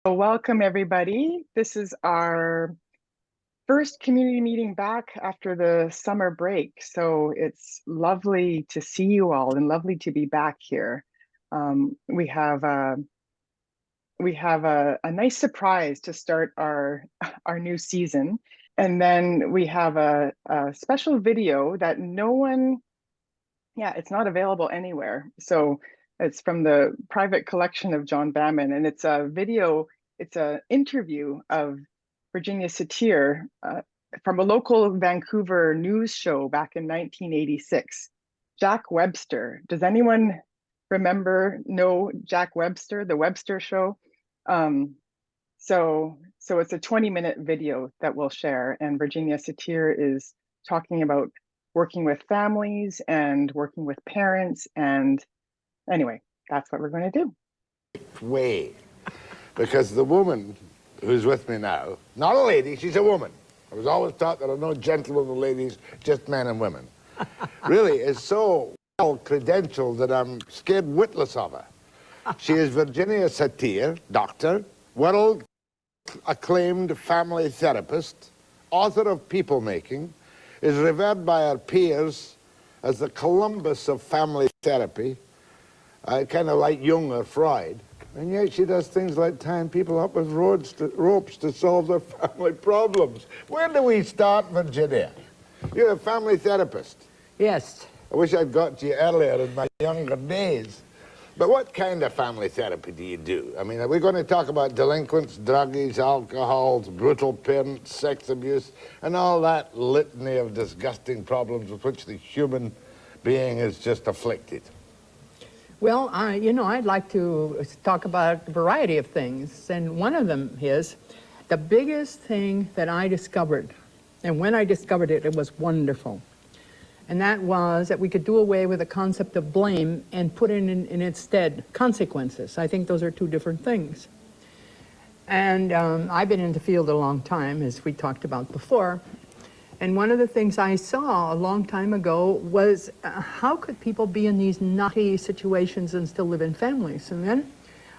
Welcome, everybody. This is our first community meeting back after the summer break. So it's lovely to see you all and lovely to be back here. We have a nice surprise to start our new season. And then we have a special video that it's not available anywhere. So it's from the private collection of John Banmen, and it's a video, it's an interview of Virginia Satir from a local Vancouver news show back in 1986. Jack Webster. Does anyone know Jack Webster, the Webster Show? So it's a 20-minute video that we'll share, and Virginia Satir is talking about working with families and working with parents. And anyway, that's what we're going to do. Way. Because the woman who's with me now, not a lady, she's a woman. I was always taught there are no gentlemen or ladies, just men and women. Really is so well credentialed that I'm scared witless of her. She is Virginia Satir, doctor, world-acclaimed family therapist, author of People Making, is revered by her peers as the Columbus of family therapy, kind of like Jung or Freud. And yet she does things like tying people up with ropes to solve their family problems. Where do we start, Virginia? You're a family therapist. Yes. I wish I'd got to you earlier in my younger days. But what kind of family therapy do you do? I mean, are we going to talk about delinquents, druggies, alcohols, brutal parents, sex abuse, and all that litany of disgusting problems with which the human being is just afflicted? Well, I'd like to talk about a variety of things, and one of them is the biggest thing that I discovered, and when I discovered it, it was wonderful. And that was that we could do away with the concept of blame and put in its stead consequences. I think those are two different things. And I've been in the field a long time, as we talked about before. And one of the things I saw a long time ago was how could people be in these naughty situations and still live in families? And then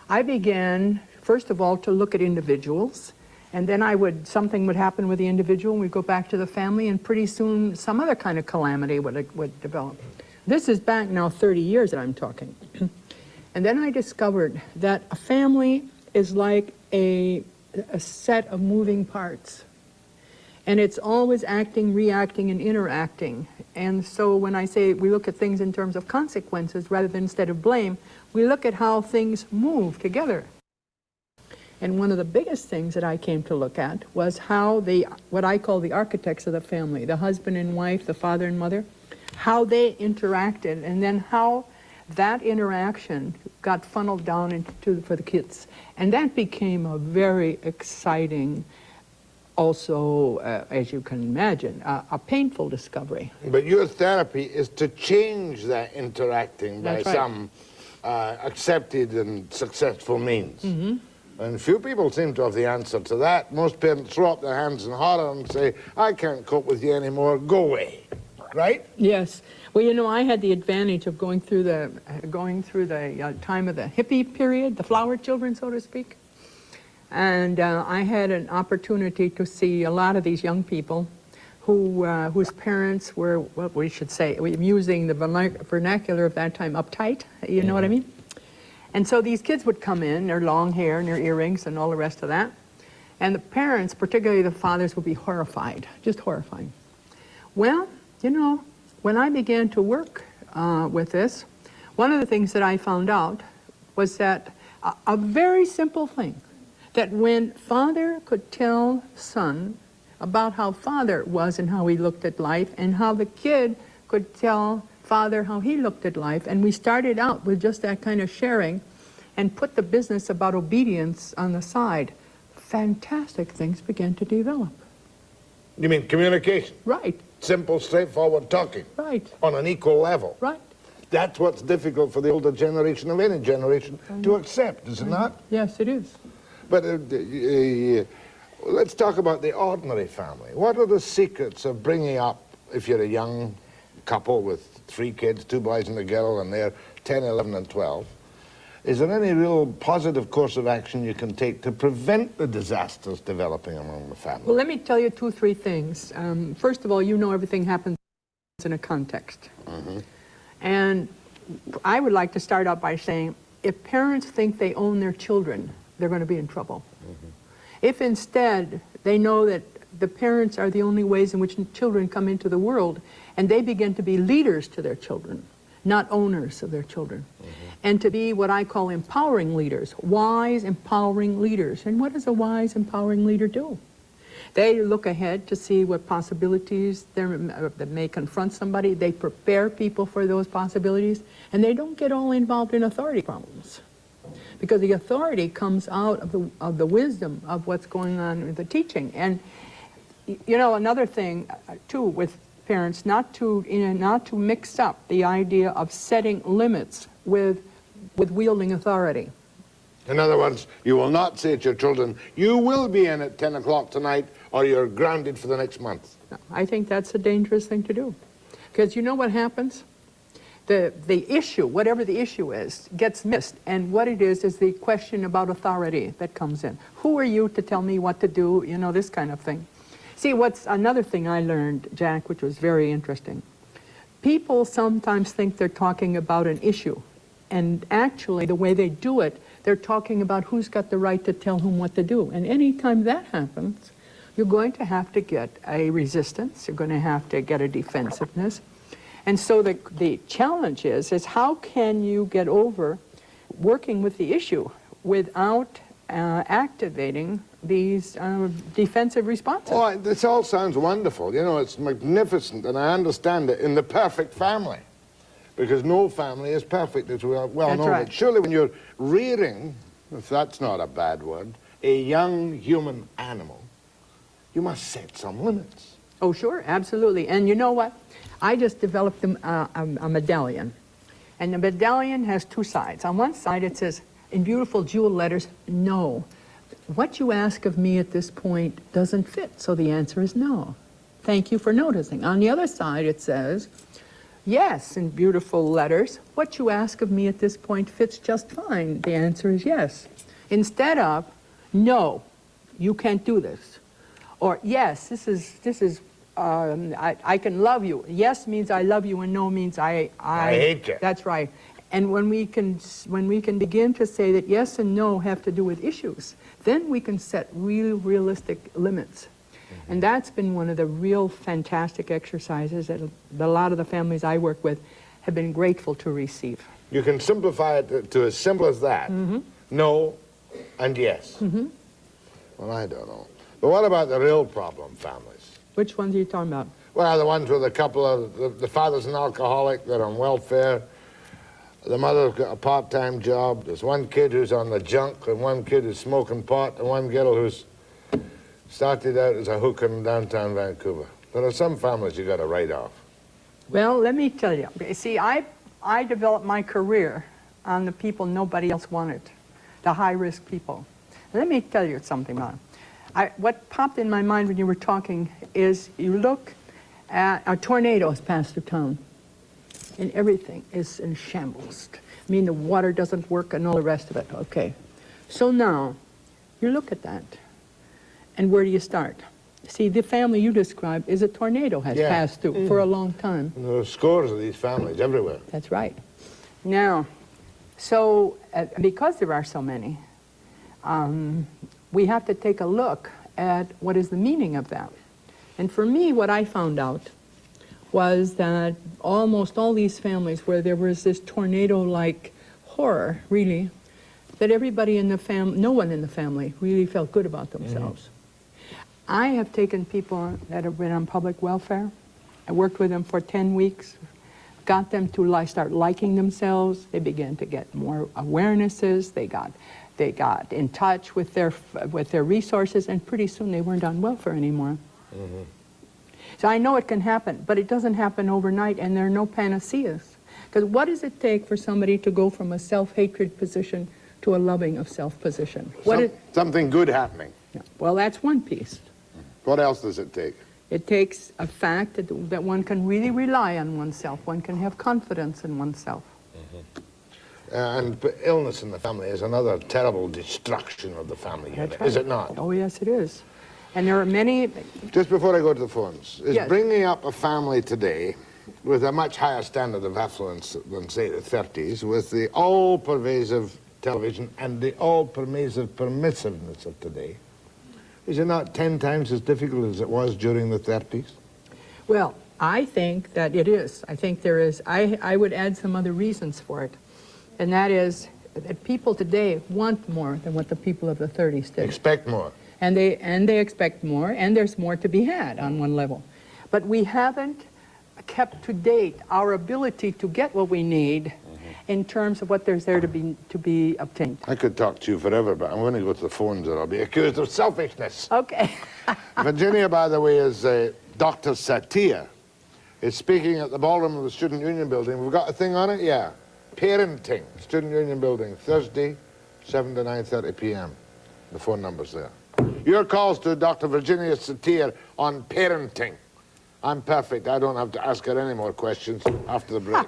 I began, first of all, to look at individuals. And then something would happen with the individual, and we'd go back to the family, and pretty soon some other kind of calamity would develop. This is back now 30 years that I'm talking. And then I discovered that a family is like a set of moving parts. And it's always acting, reacting, and interacting. And so when I say we look at things in terms of consequences rather than instead of blame, we look at how things move together. And one of the biggest things that I came to look at was how what I call the architects of the family, the husband and wife, the father and mother, how they interacted, and then how that interaction got funneled down for the kids. And that became a very exciting, also, as you can imagine, a painful discovery. But your therapy is to change that interacting by some accepted and successful means. Mm-hmm. And few people seem to have the answer to that. Most parents throw up their hands in horror and say, I can't cope with you anymore, go away, right? Yes. Well, I had the advantage of going through the time of the hippie period, the flower children, so to speak. And I had an opportunity to see a lot of these young people whose parents were, well, we should say, using the vernacular of that time, uptight, you know what I mean? And so these kids would come in, their long hair and their earrings and all the rest of that. And the parents, particularly the fathers, would be horrified, just horrifying. Well, when I began to work with this, one of the things that I found out was that a very simple thing, that when father could tell son about how father was and how he looked at life, and how the kid could tell father how he looked at life, and we started out with just that kind of sharing and put the business about obedience on the side, fantastic things began to develop. You mean communication? Right. Simple, straightforward talking. Right. On an equal level. Right. That's what's difficult for the older generation of any generation to accept, is it not? Yes, it is. But let's talk about the ordinary family. What are the secrets of bringing up, if you're a young couple with 3 kids, 2 boys and a girl, and they're 10, 11, and 12, Is there any real positive course of action you can take to prevent the disasters developing among the family? Well, let me tell you 2, 3 things. First of all, you know everything happens in a context. And I would like to start out by saying, if parents think they own their children, they're going to be in trouble. If instead they know that the parents are the only ways in which children come into the world, and they begin to be leaders to their children, not owners of their children, and to be what I call empowering leaders, wise, empowering leaders. And what does a wise, empowering leader do? They look ahead to see what possibilities that may confront somebody. They prepare people for those possibilities, and they don't get all involved in authority problems. Because the authority comes out of the wisdom of what's going on with the teaching. And you know, another thing too with parents, not to mix up the idea of setting limits with wielding authority. In other words, you will not say to your children, you will be in at 10 o'clock tonight or you're grounded for the next month. I think that's a dangerous thing to do. Because you know what happens? The issue, whatever the issue is, gets missed. And what it is the question about authority that comes in. Who are you to tell me what to do? You know, this kind of thing. See, what's another thing I learned, Jack, which was very interesting. People sometimes think they're talking about an issue. And actually, the way they do it, they're talking about who's got the right to tell whom what to do. And anytime that happens, you're going to have to get a resistance. You're going to have to get a defensiveness. And so the challenge is how can you get over working with the issue without activating these defensive responses? Oh, this all sounds wonderful. You know, it's magnificent, and I understand it in the perfect family. Because no family is perfect, as we well know. Right. But surely when you're rearing, if that's not a bad word, a young human animal, you must set some limits. Oh, sure, absolutely. And you know what? I just developed a medallion. And the medallion has 2 sides. On one side it says, in beautiful jewel letters, no. What you ask of me at this point doesn't fit, so the answer is no. Thank you for noticing. On the other side it says, yes, in beautiful letters, what you ask of me at this point fits just fine. The answer is yes. Instead of, no, you can't do this. Or, yes, this is I can love you. Yes means I love you, and no means I hate you. That's right. And when we can begin to say that yes and no have to do with issues, then we can set real realistic limits. And that's been one of the real fantastic exercises that a lot of the families I work with have been grateful to receive. You can simplify it to as simple as that. No and yes. Well, I don't know. But what about the real problem families? Which ones are you talking about? Well, the ones with a couple of, the father's an alcoholic, they're on welfare. The mother's got a part-time job. There's one kid who's on the junk, and one kid who's smoking pot, and one girl who's started out as a hooker in downtown Vancouver. There are some families you got to write off. Well, let me tell you. See, I developed my career on the people nobody else wanted, the high-risk people. Let me tell you something about it. What popped in my mind when you were talking is you look at a tornado has passed through town, and everything is in shambles. I mean, the water doesn't work and all the rest of it. Okay. So now, you look at that, and where do you start? See, the family you described is a tornado has passed through for a long time. And there are scores of these families everywhere. That's right. Now, so because there are so many, we have to take a look at what is the meaning of that. And for me, what I found out was that almost all these families where there was this tornado-like horror, really, that everybody in the family, no one in the family really felt good about themselves. I have taken people that have been on public welfare. I worked with them for 10 weeks, got them to start liking themselves. They began to get more awarenesses. They got in touch with their resources, and pretty soon they weren't on welfare anymore. So I know it can happen, but it doesn't happen overnight, and there are no panaceas. Because what does it take for somebody to go from a self-hatred position to a loving of self position? Something good happening. Yeah. Well, that's one piece. What else does it take? It takes a fact that one can really rely on oneself. One can have confidence in oneself. And illness in the family is another terrible destruction of the family unit, is it not? Oh, yes, it is. And there are many... Just before I go to the phones, is Yes. bringing up a family today with a much higher standard of affluence than, say, the 30s, with the all-pervasive television and the all-pervasive permissiveness of today, is it not 10 times as difficult as it was during the 30s? Well, I think that it is. I think there is. I would add some other reasons for it. And that is that people today want more than what the people of the 30s did. Expect more. And they expect more, and there's more to be had on one level. But we haven't kept to date our ability to get what we need in terms of what there's there to be obtained. I could talk to you forever, but I'm going to go to the phones or I'll be accused of selfishness. Okay. Virginia, by the way, is Dr. Satir, is speaking at the ballroom of the Student Union Building. We've got a thing on it? Yeah. Parenting, Student Union Building, Thursday, 7 to 9:30 p.m. The phone number's there. Your calls to Dr. Virginia Satir on parenting. I'm perfect. I don't have to ask her any more questions after the break.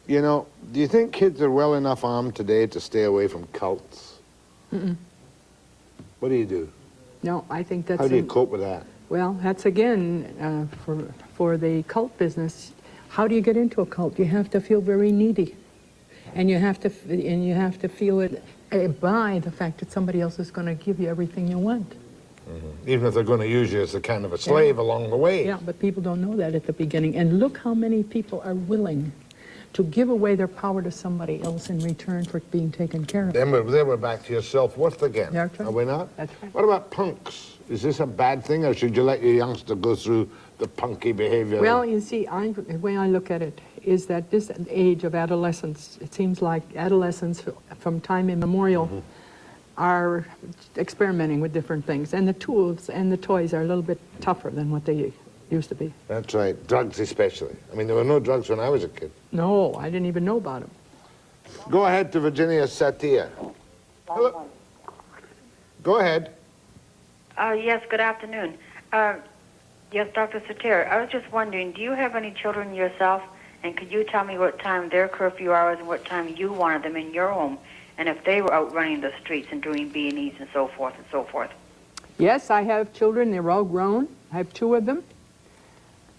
You know, do you think kids are well enough armed today to stay away from cults? Mm-mm. What do you do? No, I think that's... How do you cope with that? Well, that's again, for the cult business, how do you get into a cult? You have to feel very needy. And you have to feel it by the fact that somebody else is going to give you everything you want. Mm-hmm. Even if they're going to use you as a kind of a slave along the way. Yeah, but people don't know that at the beginning. And look how many people are willing to give away their power to somebody else in return for being taken care of. Then we're back to your self-worth again. That's right. Are we not? That's right. What about punks? Is this a bad thing, or should you let your youngster go through the punky behavior? Well, you see, the way I look at it is that this age of adolescence, it seems like adolescents from time immemorial are experimenting with different things. And the tools and the toys are a little bit tougher than what they used to be. That's right. Drugs especially. I mean, there were no drugs when I was a kid. No, I didn't even know about them. Go ahead to Virginia Satir. Hello. Go ahead. Yes, good afternoon. Yes, Dr. Satir, I was just wondering, do you have any children yourself? And could you tell me what time their curfew hours and what time you wanted them in your home? And if they were out running the streets and doing B&Es and so forth and so forth? Yes, I have children. They're all grown. I have 2 of them.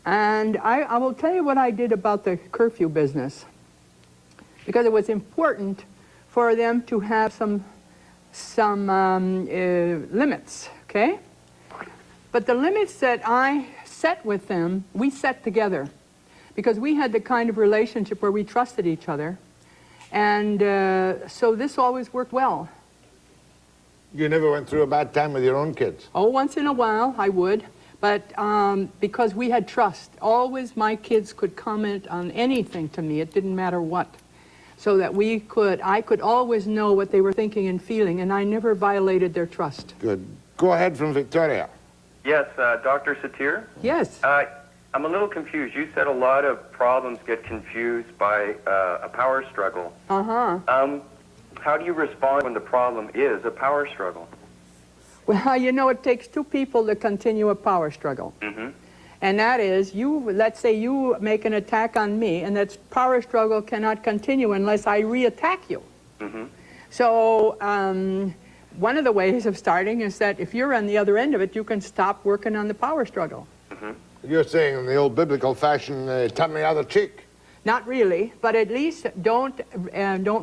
And I will tell you what I did about the curfew business. Because it was important for them to have some limits, okay? But the limits that I set with them, we set together. Because we had the kind of relationship where we trusted each other. And so this always worked well. You never went through a bad time with your own kids? Oh, once in a while I would. But because we had trust, always my kids could comment on anything to me, it didn't matter what. So that I could always know what they were thinking and feeling, and I never violated their trust. Good. Go ahead from Victoria. Yes, Dr. Satir? Yes. I'm a little confused. You said a lot of problems get confused by a power struggle. Uh-huh. How do you respond when the problem is a power struggle? Well, you know, it takes 2 people to continue a power struggle. Mm-hmm. And that is, let's say you make an attack on me, and that power struggle cannot continue unless I re-attack you. Mm-hmm. So one of the ways of starting is that if you're on the other end of it, you can stop working on the power struggle. Mm-hmm. You're saying in the old biblical fashion, turn the other cheek. Not really, but at least don't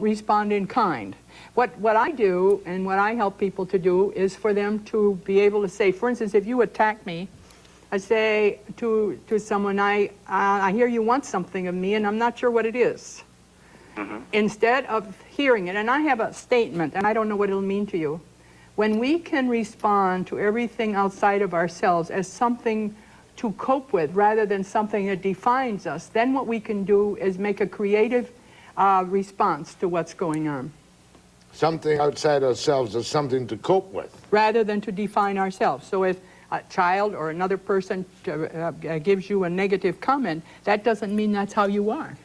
respond in kind. What I do and what I help people to do is for them to be able to say, for instance, if you attack me, I say to someone, I hear you want something of me and I'm not sure what it is. Mm-hmm. Instead of hearing it, and I have a statement, and I don't know what it'll mean to you, when we can respond to everything outside of ourselves as something to cope with rather than something that defines us, then what we can do is make a creative response to what's going on. Something outside ourselves is something to cope with. Rather than to define ourselves. So if a child or another person gives you a negative comment, that doesn't mean that's how you are.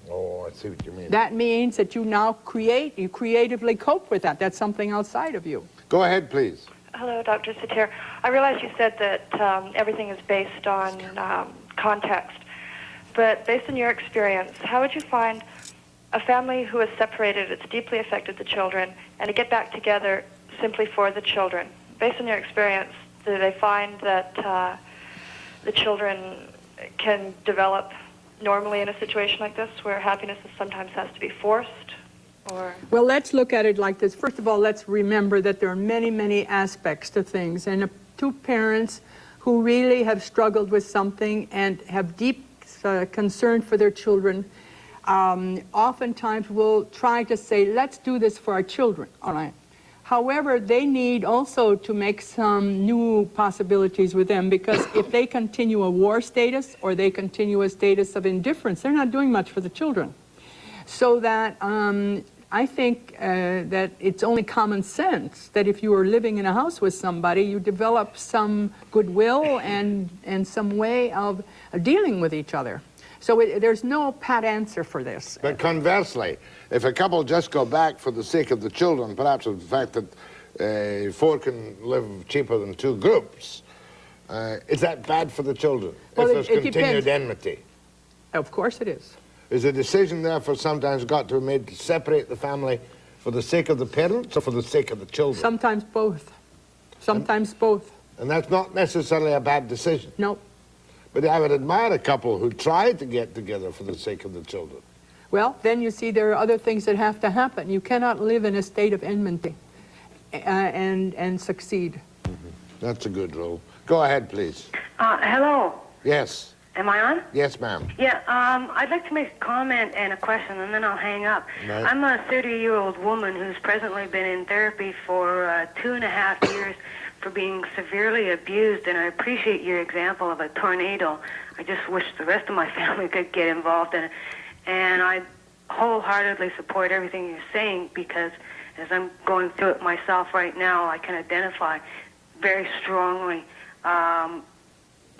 Oh, I see what you mean. That means that you now you creatively cope with that. That's something outside of you. Go ahead, please. Hello, Dr. Satir. I realize you said that everything is based on context, but based on your experience, how would you find a family who is separated, it's deeply affected the children, and to get back together simply for the children? Based on your experience, do they find that the children can develop normally in a situation like this, where happiness sometimes has to be forced? Or Well, let's look at it like this. First of all, let's remember that there are many, many aspects to things. And two parents who really have struggled with something and have deep concern for their children oftentimes will try to say, let's do this for our children, all right? However, they need also to make some new possibilities with them, because if they continue a war status or they continue a status of indifference, they're not doing much for the children. So that I think that it's only common sense that if you are living in a house with somebody, you develop some goodwill and some way of dealing with each other. So there's no pat answer for this. But conversely, if a couple just go back for the sake of the children, perhaps of the fact that four can live cheaper than two groups, is that bad for the children? Well, if there's it continued depends. enmity? Of course it is. Is a decision therefore sometimes got to be made to separate the family for the sake of the parents or for the sake of the children? Sometimes both. Sometimes both. And that's not necessarily a bad decision. No. But I would admire a couple who tried to get together for the sake of the children. Well, then you see there are other things that have to happen. You cannot live in a state of enmity and succeed. Mm-hmm. That's a good rule. Go ahead, please. Hello. Yes. Am I on? Yes, ma'am. Yeah, I'd like to make a comment and a question, and then I'll hang up. Right. I'm a 30-year-old woman who's presently been in therapy for 2.5 years for being severely abused, and I appreciate your example of a tornado. I just wish the rest of my family could get involved in it. And I wholeheartedly support everything you're saying, because as I'm going through it myself right now, I can identify very strongly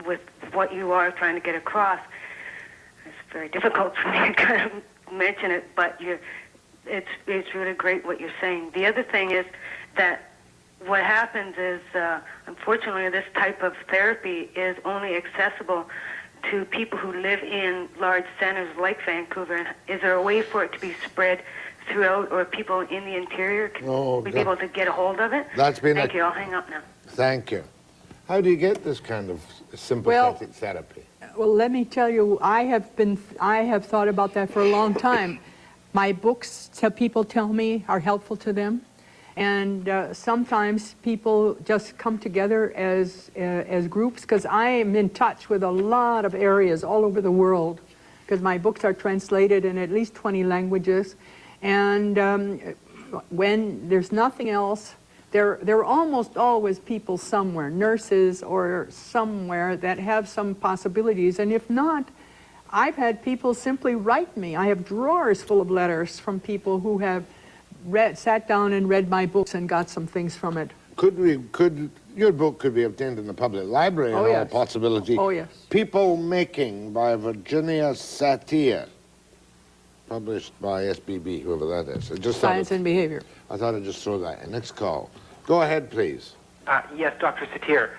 with what you are trying to get across. It's very difficult for me to kind of mention it, but it's really great what you're saying. The other thing is that what happens is, unfortunately, this type of therapy is only accessible to people who live in large centers like Vancouver. And is there a way for it to be spread throughout, or people in the interior can be able to get a hold of it? That's been Thank you. I'll hang up now. Thank you. How do you get this kind of sympathetic therapy? Well, let me tell you, I have thought about that for a long time. My books, people tell me, are helpful to them. And sometimes people just come together as groups, because I am in touch with a lot of areas all over the world, because my books are translated in at least 20 languages. And when there's nothing else, there are almost always people somewhere, nurses or somewhere, that have some possibilities. And if not, I've had people simply write me. I have drawers full of letters from people who have sat down and read my books and got some things from it. Your book could be obtained in the public library in all possibility. Oh, yes. People Making by Virginia Satir, published by SBB, whoever that is. Science and Behavior. I thought I'd just throw that in. Next call. Go ahead, please. Yes, Dr. Satir.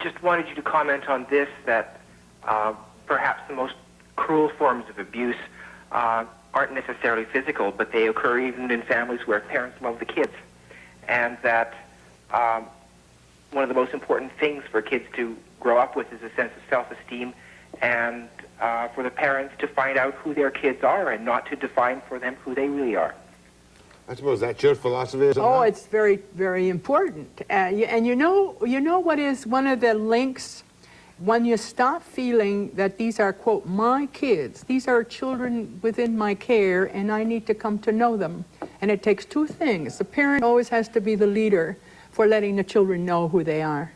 Just wanted you to comment on this, that perhaps the most cruel forms of abuse aren't necessarily physical, but they occur even in families where parents love the kids. And that one of the most important things for kids to grow up with is a sense of self-esteem, and for the parents to find out who their kids are and not to define for them who they really are. I suppose that's your philosophy, isn't it? Oh, it's very, very important. And you know what is one of the links? When you stop feeling that these are, quote, my kids, these are children within my care, and I need to come to know them. And it takes two things. The parent always has to be the leader for letting the children know who they are.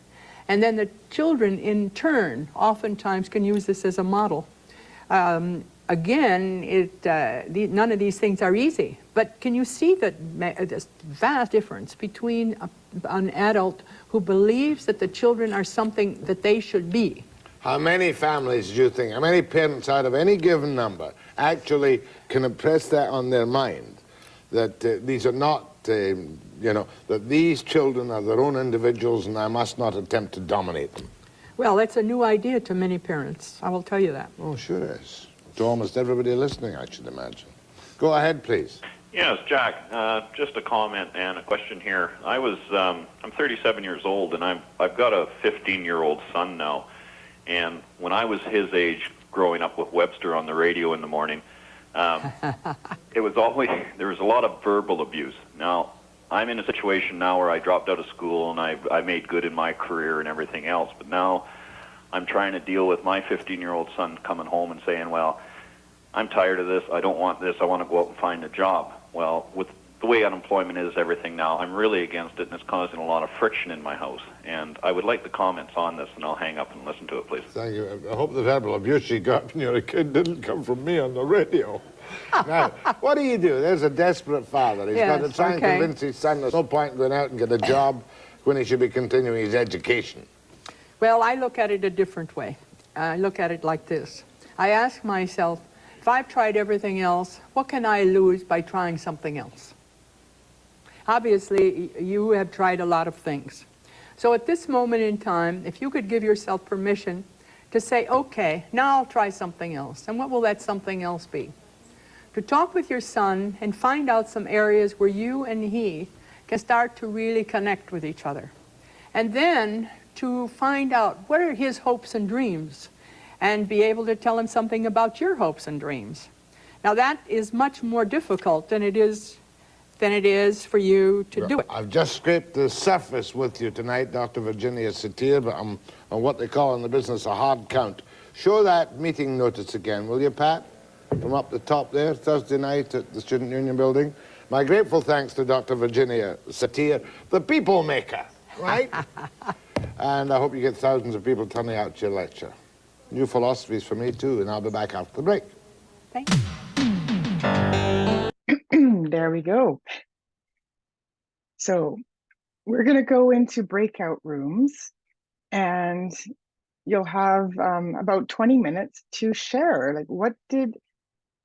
And then the children, in turn, oftentimes can use this as a model. Again, none of these things are easy. But can you see this vast difference between an adult who believes that the children are something that they should be? How many families do you think, how many parents out of any given number actually can impress that on their mind, that these are not, you know, that these children are their own individuals and I must not attempt to dominate them? Well, that's a new idea to many parents, I will tell you that. Oh, sure is. To almost everybody listening, I should imagine. Go ahead, please. Yes, Jack, just a comment and a question here. I'm 37 years old, and I've got a 15-year-old son now. And when I was his age, growing up with Webster on the radio in the morning, it was always, there was a lot of verbal abuse. Now, I'm in a situation now where I dropped out of school and I made good in my career and everything else, but now I'm trying to deal with my 15-year-old son coming home and saying, well, I'm tired of this, I don't want this, I want to go out and find a job. Well, with the way unemployment is, everything now, I'm really against it, and it's causing a lot of friction in my house. And I would like the comments on this, and I'll hang up and listen to it, please. Thank you. I hope the verbal abuse you got when you were a kid didn't come from me on the radio. Now, what do? There's a desperate father. He's got to try and convince his son there's no point in going out and get a job when he should be continuing his education. Well, I look at it a different way. I look at it like this. I ask myself, if I've tried everything else, what can I lose by trying something else? Obviously, you have tried a lot of things. So at this moment in time, if you could give yourself permission to say, okay, now I'll try something else. And what will that something else be? To talk with your son and find out some areas where you and he can start to really connect with each other. And then to find out what are his hopes and dreams and be able to tell him something about your hopes and dreams. Now that is much more difficult than it is for you to do it. I've just scraped the surface with you tonight, Dr. Virginia Satir, but I'm on what they call in the business a hard count. Show that meeting notice again, will you, Pat? From up the top there, Thursday night at the Student Union Building. My grateful thanks to Dr. Virginia Satir, the people maker, right? And I hope you get thousands of people turning out to your lecture. New philosophies for me too, and I'll be back after the break. Thank you. There we go. So we're going to go into breakout rooms, and you'll have about 20 minutes to share. Like,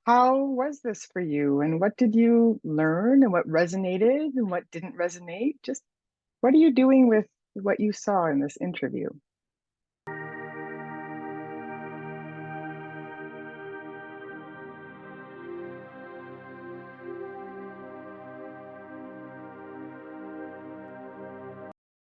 how was this for you? And what did you learn? And what resonated and what didn't resonate? Just what are you doing with what you saw in this interview?